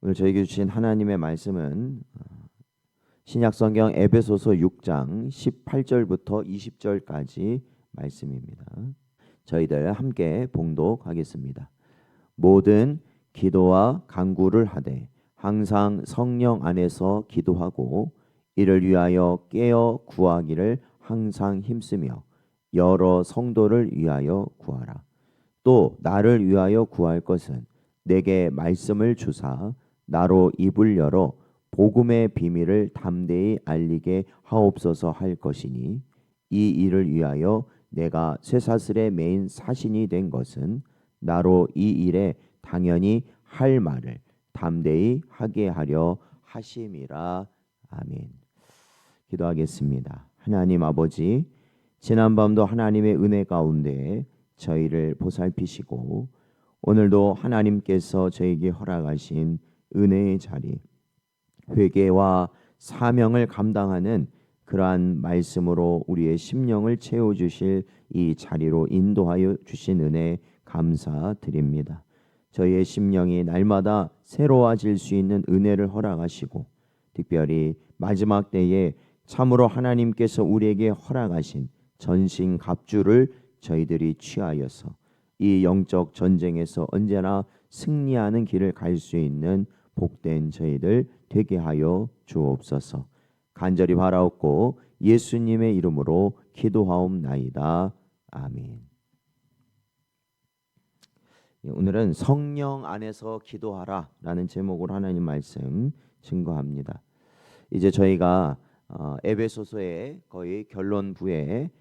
오늘 저에게 주신 하나님의 말씀은 신약성경 에베소서 6장 18절부터 20절까지 말씀입니다. 저희들 함께 봉독하겠습니다. 모든 기도와 간구를 하되 항상 성령 안에서 기도하고 이를 위하여 깨어 구하기를 항상 힘쓰며 여러 성도를 위하여 구하라. 또 나를 위하여 구할 것은 내게 말씀을 주사 나로 입을 열어 복음의 비밀을 담대히 알리게 하옵소서 할 것이니 이 일을 위하여 내가 쇠사슬에 매인 사신이 된 것은 나로 이 일에 당연히 할 말을 담대히 하게 하려 하심이라. 아멘. 기도하겠습니다. 하나님 아버지, 지난밤도 하나님의 은혜 가운데 저희를 보살피시고 오늘도 하나님께서 저에게 허락하신 은혜의 자리, 회개와 사명을 감당하는 그러한 말씀으로 우리의 심령을 채워주실 이 자리로 인도하여 주신 은혜 감사드립니다. 저희의 심령이 날마다 새로워질 수 있는 은혜를 허락하시고 특별히 마지막 때에 참으로 하나님께서 우리에게 허락하신 전신갑주를 저희들이 취하여서 이 영적 전쟁에서 언제나 승리하는 길을 갈 수 있는 복된 저희들 되게 하여 주옵소서. 간절히 바라옵고 예수님의 이름으로 기도하옵나이다. 아멘. 오늘은 성령 안에서 기도하라 라는 제목으로 하나님 말씀 증거합니다. 이제 저희가 에베소서의 거의 결론부에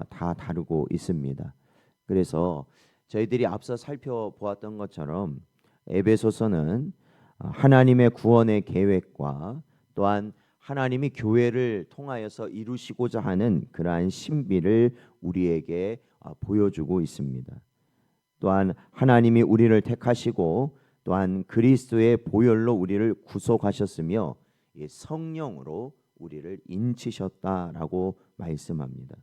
다 다루고 있습니다. 그래서 저희들이 앞서 살펴보았던 것처럼 에베소서는 하나님의 구원의 계획과 또한 하나님이 교회를 통하여서 이루시고자 하는 그러한 신비를 우리에게 보여주고 있습니다. 또한 하나님이 우리를 택하시고 또한 그리스도의 보혈로 우리를 구속하셨으며 성령으로 우리를 인치셨다라고 말씀합니다.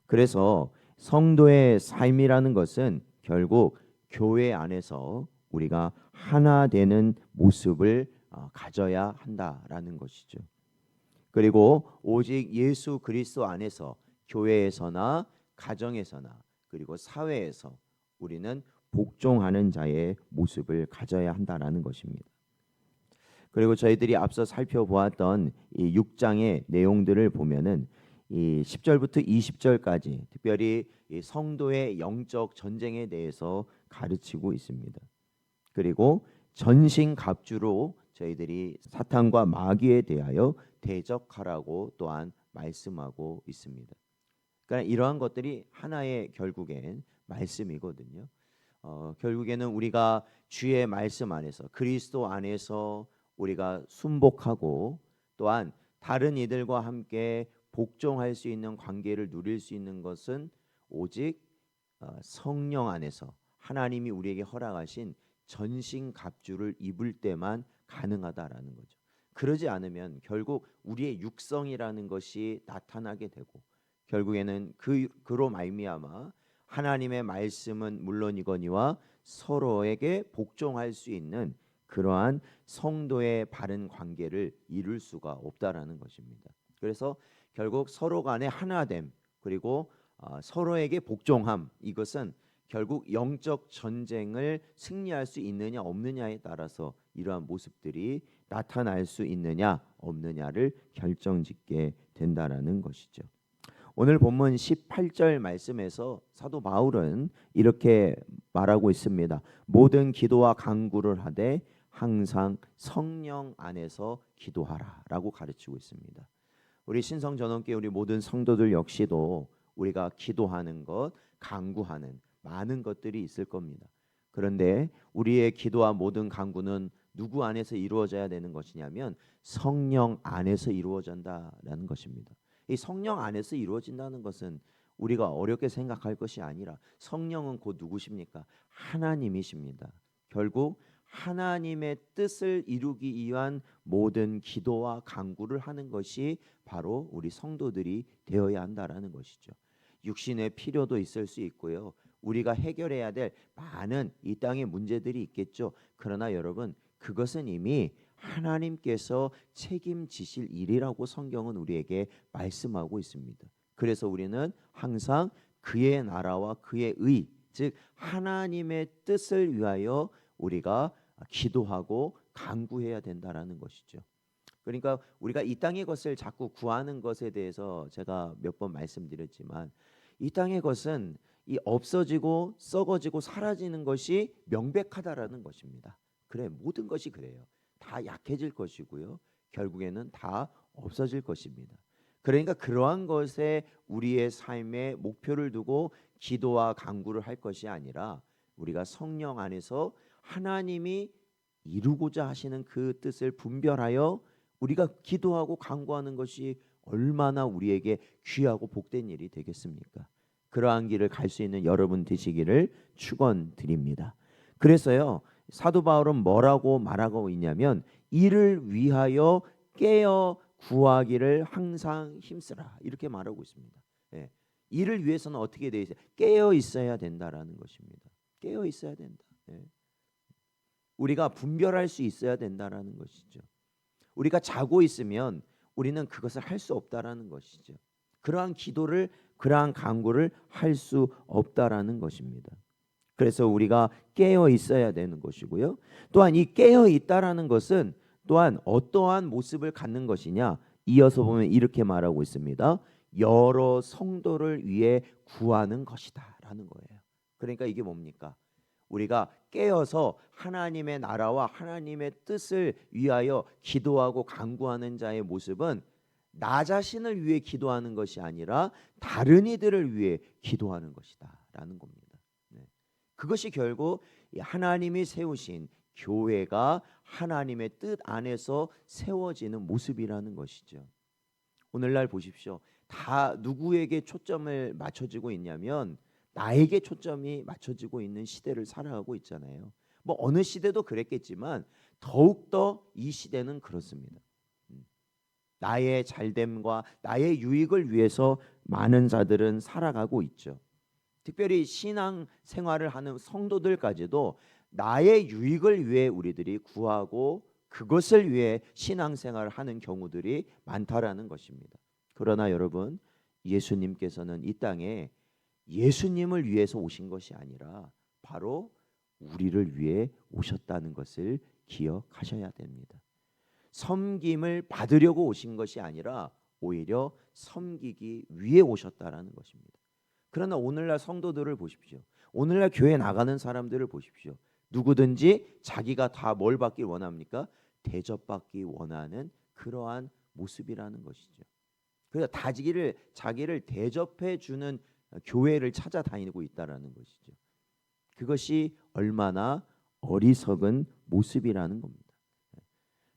그래서 성도의 삶이라는 것은 결국 교회 안에서 우리가 하나 되는 모습을 가져야 한다라는 것이죠. 그리고 오직 예수 그리스도 안에서 교회에서나 가정에서나 그리고 사회에서 우리는 복종하는 자의 모습을 가져야 한다라는 것입니다. 그리고 저희들이 앞서 살펴보았던 이 6장의 내용들을 보면은 이 10절부터 20절까지 특별히 이 성도의 영적 전쟁에 대해서 가르치고 있습니다. 그리고 전신갑주로 저희들이 사탄과 마귀에 대하여 대적하라고 또한 말씀하고 있습니다. 그러니까 이러한 것들이 하나의 결국엔 말씀이거든요. 결국에는 우리가 주의 말씀 안에서 그리스도 안에서 우리가 순복하고 또한 다른 이들과 함께 복종할 수 있는 관계를 누릴 수 있는 것은 오직 성령 안에서 하나님이 우리에게 허락하신 전신갑주를 입을 때만 가능하다라는 거죠. 그러지 않으면 결국 우리의 육성이라는 것이 나타나게 되고 결국에는 그로 말미암아 하나님의 말씀은 물론이거니와 서로에게 복종할 수 있는 그러한 성도의 바른 관계를 이룰 수가 없다라는 것입니다. 그래서 결국 서로 간의 하나됨 그리고 서로에게 복종함, 이것은 결국 영적 전쟁을 승리할 수 있느냐 없느냐에 따라서 이러한 모습들이 나타날 수 있느냐 없느냐를 결정짓게 된다라는 것이죠. 오늘 본문 18절 말씀에서 사도 바울은 이렇게 말하고 있습니다. 모든 기도와 간구를 하되 항상 성령 안에서 기도하라 라고 가르치고 있습니다. 우리 신성전원교회 우리 모든 성도들 역시도 우리가 기도하는 것, 간구하는 많은 것들이 있을 겁니다. 그런데 우리의 기도와 모든 간구는 누구 안에서 이루어져야 되는 것이냐면 성령 안에서 이루어진다라는 것입니다. 이 성령 안에서 이루어진다는 것은 우리가 어렵게 생각할 것이 아니라 성령은 곧 누구십니까? 하나님이십니다. 결국 하나님의 뜻을 이루기 위한 모든 기도와 간구를 하는 것이 바로 우리 성도들이 되어야 한다라는 것이죠. 육신의 필요도 있을 수 있고요. 우리가 해결해야 될 많은 이 땅의 문제들이 있겠죠. 그러나 여러분, 그것은 이미 하나님께서 책임지실 일이라고 성경은 우리에게 말씀하고 있습니다. 그래서 우리는 항상 그의 나라와 그의 의, 즉 하나님의 뜻을 위하여 우리가 기도하고 간구해야 된다라는 것이죠. 그러니까 우리가 이 땅의 것을 자꾸 구하는 것에 대해서 제가 몇 번 말씀드렸지만, 이 땅의 것은 이 없어지고 썩어지고 사라지는 것이 명백하다라는 것입니다. 그래, 모든 것이 그래요. 다 약해질 것이고요. 결국에는 다 없어질 것입니다. 그러니까 그러한 것에 우리의 삶의 목표를 두고 기도와 간구를 할 것이 아니라, 우리가 성령 안에서 하나님이 이루고자 하시는 그 뜻을 분별하여 우리가 기도하고 간구하는 것이 얼마나 우리에게 귀하고 복된 일이 되겠습니까? 그러한 길을 갈 수 있는 여러분 되시기를 축원드립니다. 그래서요, 사도 바울은 뭐라고 말하고 있냐면, 이를 위하여 깨어 구하기를 항상 힘쓰라, 이렇게 말하고 있습니다. 예. 이를 위해서는 어떻게 되어 있어요? 깨어 있어야 된다라는 것입니다. 깨어 있어야 된다. 예. 우리가 분별할 수 있어야 된다라는 것이죠. 우리가 자고 있으면 우리는 그것을 할 수 없다라는 것이죠. 그러한 기도를, 그러한 간구를 할 수 없다라는 것입니다. 그래서 우리가 깨어 있어야 되는 것이고요. 또한 이 깨어 있다라는 것은 또한 어떠한 모습을 갖는 것이냐, 이어서 보면 이렇게 말하고 있습니다. 여러 성도를 위해 구하는 것이다라는 거예요. 그러니까 이게 뭡니까? 우리가 깨어서 하나님의 나라와 하나님의 뜻을 위하여 기도하고 간구하는 자의 모습은 나 자신을 위해 기도하는 것이 아니라 다른 이들을 위해 기도하는 것이다라는 겁니다. 네. 그것이 결국 하나님이 세우신 교회가 하나님의 뜻 안에서 세워지는 모습이라는 것이죠. 오늘날 보십시오. 다 누구에게 초점을 맞춰지고 있냐면 나에게 초점이 맞춰지고 있는 시대를 살아가고 있잖아요. 뭐 어느 시대도 그랬겠지만 더욱더 이 시대는 그렇습니다. 나의 잘됨과 나의 유익을 위해서 많은 자들은 살아가고 있죠. 특별히 신앙 생활을 하는 성도들까지도 나의 유익을 위해 우리들이 구하고 그것을 위해 신앙 생활을 하는 경우들이 많다라는 것입니다. 그러나 여러분, 예수님께서는 이 땅에 예수님을 위해서 오신 것이 아니라 바로 우리를 위해 오셨다는 것을 기억하셔야 됩니다. 섬김을 받으려고 오신 것이 아니라 오히려 섬기기 위해 오셨다라는 것입니다. 그러나 오늘날 성도들을 보십시오. 오늘날 교회 나가는 사람들을 보십시오. 누구든지 자기가 다 뭘 받길 원합니까? 대접받기 원하는 그러한 모습이라는 것이죠. 그래서 자기를 대접해 주는 교회를 찾아다니고 있다라는 것이죠. 그것이 얼마나 어리석은 모습이라는 겁니다.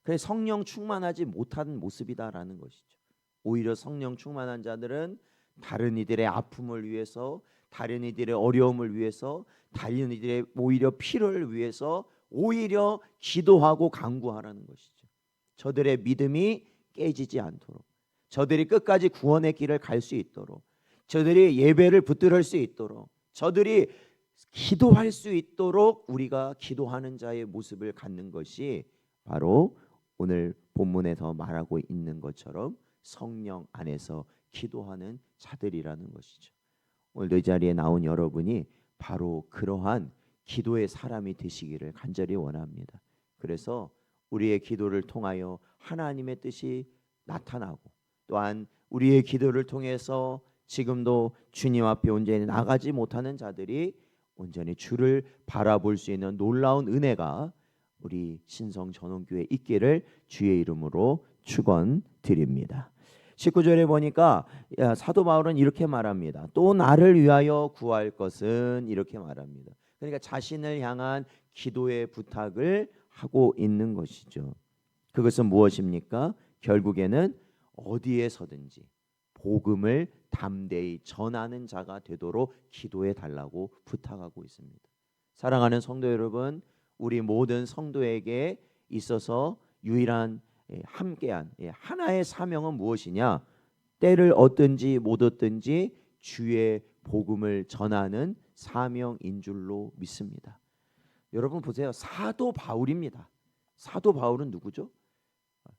그래서 성령 충만하지 못한 모습이다라는 것이죠. 오히려 성령 충만한 자들은 다른 이들의 아픔을 위해서, 다른 이들의 어려움을 위해서, 다른 이들의 오히려 필요를 위해서 오히려 기도하고 간구하라는 것이죠. 저들의 믿음이 깨지지 않도록, 저들이 끝까지 구원의 길을 갈 수 있도록, 저들이 예배를 붙들을 수 있도록, 저들이 기도할 수 있도록 우리가 기도하는 자의 모습을 갖는 것이 바로 오늘 본문에서 말하고 있는 것처럼 성령 안에서 기도하는 자들이라는 것이죠. 오늘도 이 자리에 나온 여러분이 바로 그러한 기도의 사람이 되시기를 간절히 원합니다. 그래서 우리의 기도를 통하여 하나님의 뜻이 나타나고, 또한 우리의 기도를 통해서 지금도 주님 앞에 온전히 나가지 못하는 자들이 온전히 주를 바라볼 수 있는 놀라운 은혜가 우리 신성전원교회에 있기를 주의 이름으로 축원드립니다. 19절에 보니까 사도 바울은 이렇게 말합니다. 또 나를 위하여 구할 것은, 이렇게 말합니다. 그러니까 자신을 향한 기도의 부탁을 하고 있는 것이죠. 그것은 무엇입니까? 결국에는 어디에서든지 복음을 담대히 전하는 자가 되도록 기도해 달라고 부탁하고 있습니다. 사랑하는 성도 여러분, 우리 모든 성도에게 있어서 유일한 함께한 하나의 사명은 무엇이냐? 때를 얻든지 못 얻든지 주의 복음을 전하는 사명인 줄로 믿습니다. 여러분 보세요. 사도 바울입니다. 사도 바울은 누구죠?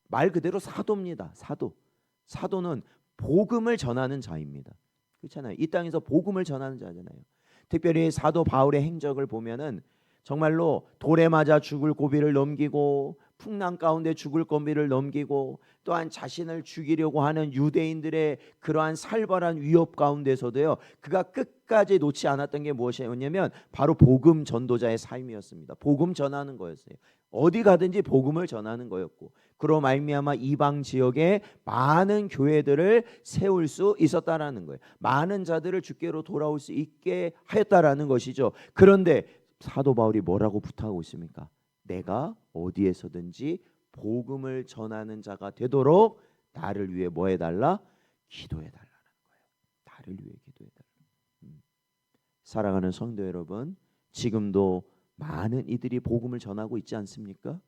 말 그대로 사도입니다. 사도는 복음을 전하는 자입니다. 그렇잖아요. 이 땅에서 복음을 전하는 자잖아요. 특별히 사도 바울의 행적을 보면은 정말로 돌에 맞아 죽을 고비를 넘기고 풍랑 가운데 죽을 고비를 넘기고 또한 자신을 죽이려고 하는 유대인들의 그러한 살벌한 위협 가운데서도요, 그가 끝까지 놓지 않았던 게 무엇이었냐면 바로 복음 전도자의 삶이었습니다. 복음 전하는 거였어요. 어디 가든지 복음을 전하는 거였고, 그로 말미암아 이방 지역에 많은 교회들을 세울 수 있었다라는 거예요. 많은 자들을 주께로 돌아올 수 있게 하였다라는 것이죠. 그런데 사도 바울이 뭐라고 부탁하고 있습니까? 내가 어디에서든지 복음을 전하는 자가 되도록 나를 위해 뭐 해달라? 기도해달라는 거예요. 나를 위해 기도해달라. 사랑하는 성도 여러분, 지금도 많은 이들이 복음을 전하고 있지 않습니까?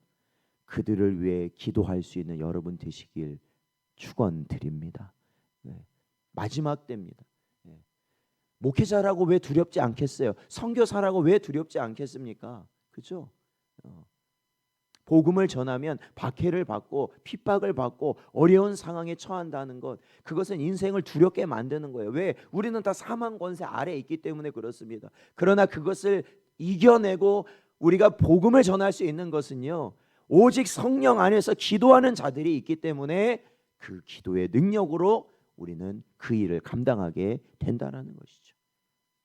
그들을 위해 기도할 수 있는 여러분 되시길 축원드립니다. 네. 마지막 때입니다. 네. 목회자라고 왜 두렵지 않겠어요? 선교사라고 왜 두렵지 않겠습니까? 그렇죠? 복음을 전하면 박해를 받고 핍박을 받고 어려운 상황에 처한다는 것, 그것은 인생을 두렵게 만드는 거예요. 왜? 우리는 다 사망 권세 아래에 있기 때문에 그렇습니다. 그러나 그것을 이겨내고 우리가 복음을 전할 수 있는 것은요, 오직 성령 안에서 기도하는 자들이 있기 때문에 그 기도의 능력으로 우리는 그 일을 감당하게 된다는 것이죠.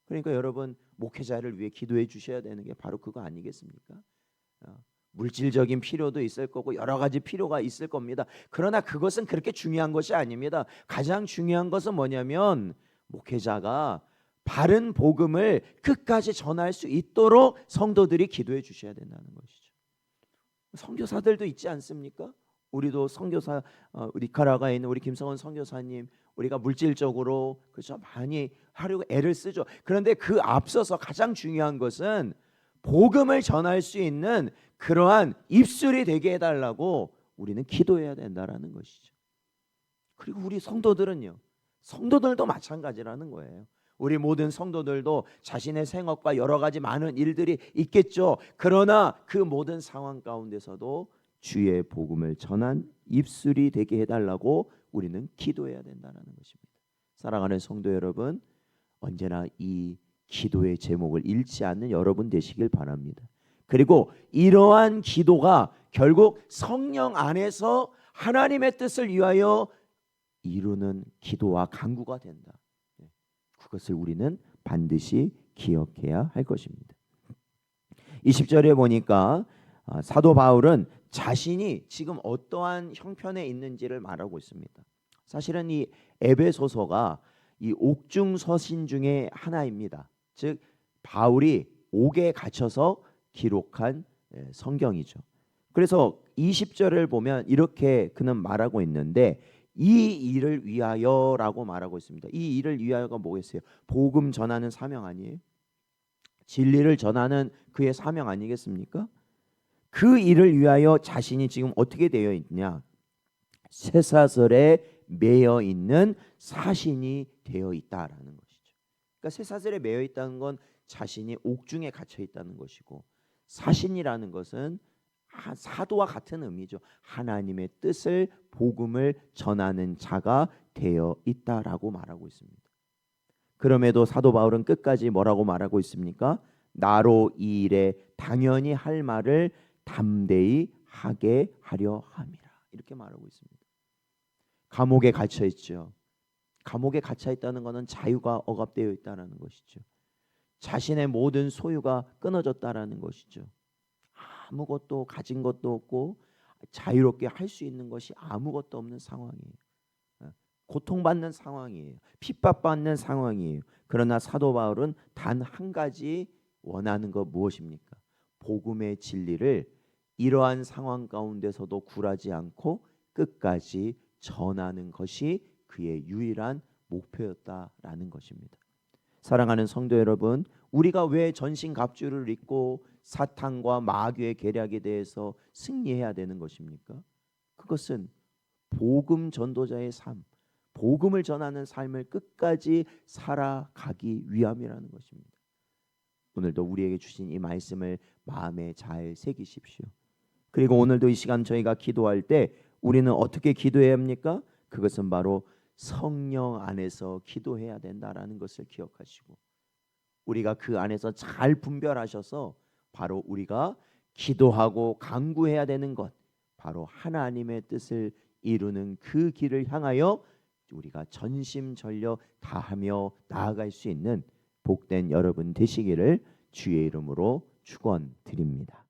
그러니까 여러분, 목회자를 위해 기도해 주셔야 되는 게 바로 그거 아니겠습니까? 물질적인 필요도 있을 거고 여러 가지 필요가 있을 겁니다. 그러나 그것은 그렇게 중요한 것이 아닙니다. 가장 중요한 것은 뭐냐면 목회자가 바른 복음을 끝까지 전할 수 있도록 성도들이 기도해 주셔야 된다는 것이죠. 선교사들도 있지 않습니까? 우리도 선교사, 니카라과에 있는 우리 김성원 선교사님, 우리가 물질적으로 그렇죠, 많이 하려고 애를 쓰죠. 그런데 그 앞서서 가장 중요한 것은 복음을 전할 수 있는 그러한 입술이 되게 해달라고 우리는 기도해야 된다라는 것이죠. 그리고 우리 성도들도 마찬가지라는 거예요. 우리 모든 성도들도 자신의 생업과 여러 가지 많은 일들이 있겠죠. 그러나 그 모든 상황 가운데서도 주의 복음을 전한 입술이 되게 해달라고 우리는 기도해야 된다는 것입니다. 사랑하는 성도 여러분, 언제나 이 기도의 제목을 잃지 않는 여러분 되시길 바랍니다. 그리고 이러한 기도가 결국 성령 안에서 하나님의 뜻을 위하여 이루는 기도와 간구가 된다. 그것을 우리는 반드시 기억해야 할 것입니다. 20절에 보니까 사도 바울은 자신이 지금 어떠한 형편에 있는지를 말하고 있습니다. 사실은 이 에베소서가 이 옥중 서신 중에 하나입니다. 즉 바울이 옥에 갇혀서 기록한 성경이죠. 그래서 20절을 보면 이렇게 그는 말하고 있는데, 이 일을 위하여라고 말하고 있습니다. 이 일을 위하여가 뭐겠어요? 복음 전하는 사명 아니에요? 진리를 전하는 그의 사명 아니겠습니까? 그 일을 위하여 자신이 지금 어떻게 되어 있냐? 쇠사슬에 매여 있는 사신이 되어 있다라는 것이죠. 그러니까 쇠사슬에 매여 있다는 건 자신이 옥중에 갇혀 있다는 것이고, 사신이라는 것은 사도와 같은 의미죠. 하나님의 뜻을, 복음을 전하는 자가 되어 있다라고 말하고 있습니다. 그럼에도 사도 바울은 끝까지 뭐라고 말하고 있습니까? 나로 이 일에 당연히 할 말을 담대히 하게 하려 함이라, 이렇게 말하고 있습니다. 감옥에 갇혀 있죠. 감옥에 갇혀 있다는 것은 자유가 억압되어 있다는 것이죠. 자신의 모든 소유가 끊어졌다라는 것이죠. 아무것도 가진 것도 없고 자유롭게 할 수 있는 것이 아무것도 없는 상황이에요. 고통받는 상황이에요. 핍박받는 상황이에요. 그러나 사도 바울은 단 한 가지 원하는 것 무엇입니까? 복음의 진리를 이러한 상황 가운데서도 굴하지 않고 끝까지 전하는 것이 그의 유일한 목표였다라는 것입니다. 사랑하는 성도 여러분, 우리가 왜 전신갑주를 입고 사탄과 마귀의 계략에 대해서 승리해야 되는 것입니까? 그것은 복음 전도자의 삶, 복음을 전하는 삶을 끝까지 살아가기 위함이라는 것입니다. 오늘도 우리에게 주신 이 말씀을 마음에 잘 새기십시오. 그리고 오늘도 이 시간 저희가 기도할 때 우리는 어떻게 기도해야 합니까? 그것은 바로 성령 안에서 기도해야 된다라는 것을 기억하시고, 우리가 그 안에서 잘 분별하셔서 바로 우리가 기도하고 간구해야 되는 것, 바로 하나님의 뜻을 이루는 그 길을 향하여 우리가 전심전력 다하며 나아갈 수 있는 복된 여러분 되시기를 주의 이름으로 축원드립니다.